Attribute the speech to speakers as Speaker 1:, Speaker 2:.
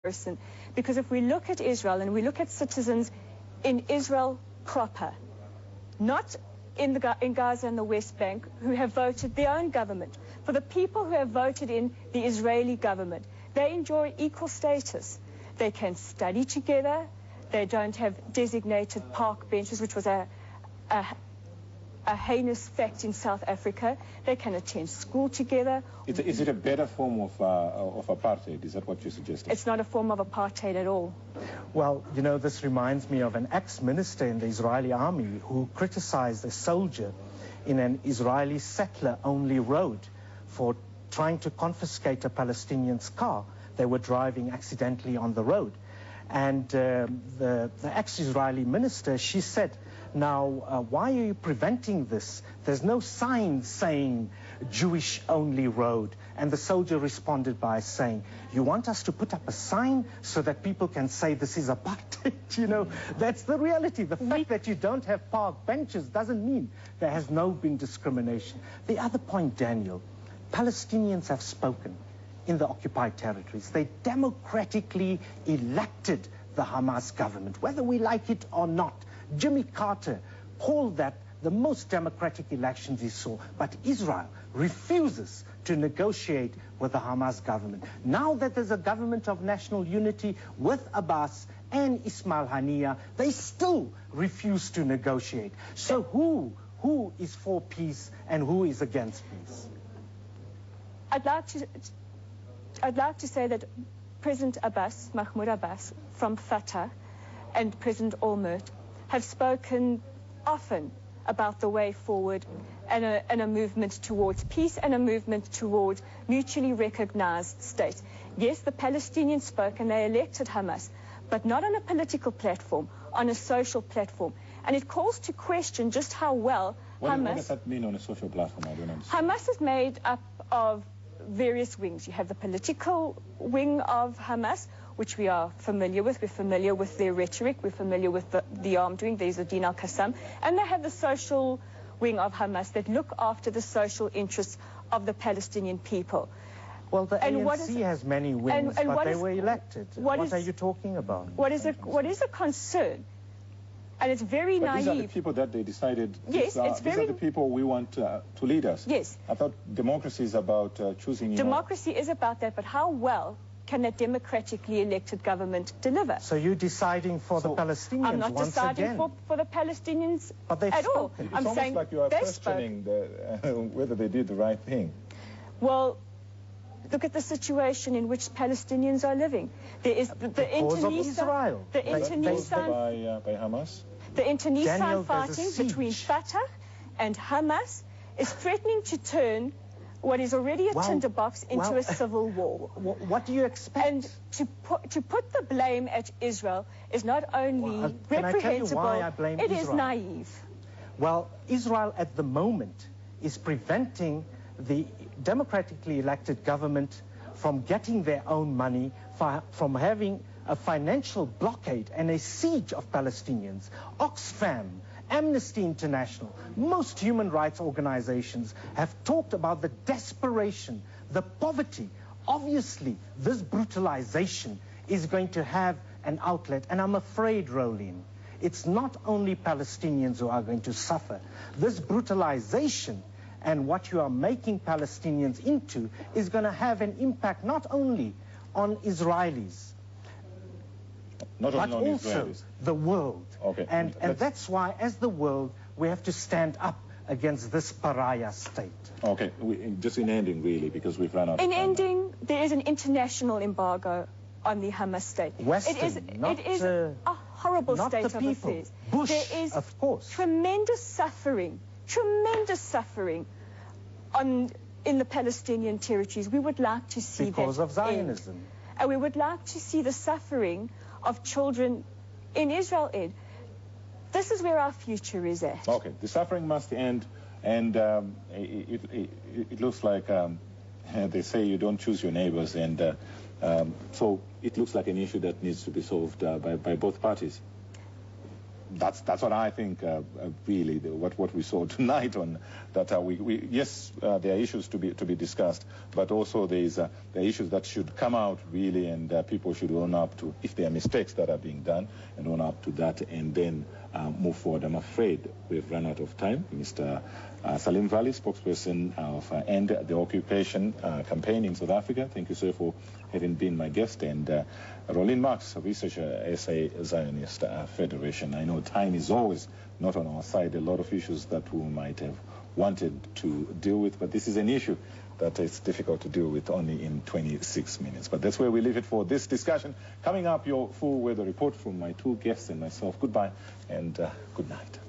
Speaker 1: comparison. Because if we look at Israel and we look at citizens in Israel proper, not in Gaza and the West Bank, who have voted their own government, for the people who have voted in the Israeli government, they enjoy equal status. They can study together. They don't have designated park benches, which was a heinous fact in South Africa. They can attend school together.
Speaker 2: Is it a better form of apartheid? Is that what you're suggesting?
Speaker 1: It's not a form of apartheid at all.
Speaker 3: Well, you know, this reminds me of an ex-minister in the Israeli army who criticized a soldier in an Israeli settler-only road for trying to confiscate a Palestinian's car. They were driving accidentally on the road. And the ex-Israeli minister, she said, now, why are you preventing this? There's no sign saying Jewish-only road. And the soldier responded by saying, you want us to put up a sign so that people can say this is apartheid? You know, that's the reality. The fact that you don't have park benches doesn't mean there has been discrimination. The other point, Daniel, Palestinians have spoken in the occupied territories. They democratically elected the Hamas government, whether we like it or not. Jimmy Carter called that the most democratic elections he saw, but Israel refuses to negotiate with the Hamas government. Now that there's a government of national unity with Abbas and Ismail Haniyeh, they still refuse to negotiate. So who is for peace and who is against peace?
Speaker 1: I'd like to say that President Abbas, Mahmoud Abbas, from Fatah, and President Olmert have spoken often about the way forward and a movement towards peace and a movement towards mutually recognized states. Yes, the Palestinians spoke and they elected Hamas, but not on a political platform, on a social platform. And it calls to question just how well
Speaker 2: What does that mean on a social platform? I don't understand.
Speaker 1: Hamas is made up of various wings. You have the political wing of Hamas, which we are familiar with. We're familiar with their rhetoric. We're familiar with the armed wing. There's Adin al-Qassam. And they have the social wing of Hamas that look after the social interests of the Palestinian people.
Speaker 3: Well, the ANC has many wings, but they were elected. What are you talking about?
Speaker 1: What is a concern? And it's very naive.
Speaker 2: These are the people that they decided.
Speaker 1: Yes,
Speaker 2: these are the people we want to lead us.
Speaker 1: Yes.
Speaker 2: I thought democracy is about choosing.
Speaker 1: Democracy is about that, but how well can a democratically elected government deliver?
Speaker 3: So you're deciding for the Palestinians.
Speaker 1: I'm not deciding for the Palestinians at all.
Speaker 2: I'm saying like you are questioning whether they did the right thing.
Speaker 1: Well, look at the situation in which Palestinians are living. There is the
Speaker 3: internecine
Speaker 2: by Hamas.
Speaker 1: The internecine fighting between Fatah and Hamas is threatening to turn what is already a tinderbox into a civil war.
Speaker 3: What do you expect?
Speaker 1: And to put the blame at Israel is not only reprehensible, it is naive.
Speaker 3: Well, Israel at the moment is preventing the democratically elected government from getting their own money, from having a financial blockade and a siege of Palestinians. Oxfam, Amnesty International, most human rights organizations have talked about the desperation, the poverty. Obviously, this brutalization is going to have an outlet, and I'm afraid, Rolene, it's not only Palestinians who are going to suffer. This brutalization and what you are making Palestinians into is going to have an impact not only on Israelis, but also the world.
Speaker 2: Okay.
Speaker 3: And that's why, as the world, we have to stand up against this pariah state.
Speaker 2: Okay, just in ending, really, because we've run out of time.
Speaker 1: In ending, there is an international embargo on the Hamas state.
Speaker 3: Western,
Speaker 1: it is a horrible state of affairs.
Speaker 3: Bush,
Speaker 1: there is
Speaker 3: of course.
Speaker 1: tremendous suffering in the Palestinian territories. We would like to see
Speaker 3: because of Zionism.
Speaker 1: End. And we would like to see the suffering of children in Israel end. This is where our future is at.
Speaker 2: Okay, the suffering must end, and it looks like they say you don't choose your neighbors, and so it looks like an issue that needs to be solved by both parties. that's what I think really what we saw tonight on that. Yes, there are issues to be discussed, but also there are issues that should come out really, and people should own up to if there are mistakes that are being done, and own up to that, and then move forward. I'm afraid we've run out of time. Mr. Salim Vally, spokesperson of End the Occupation campaign in South Africa. Thank you, sir, for having been my guest. And Roland Marx, researcher, SA Zionist Federation. I know time is always not on our side. A lot of issues that we might have wanted to deal with, but this is an issue that is difficult to deal with only in 26 minutes. But that's where we leave it for this discussion. Coming up, your full weather report from my two guests and myself. Goodbye and good night.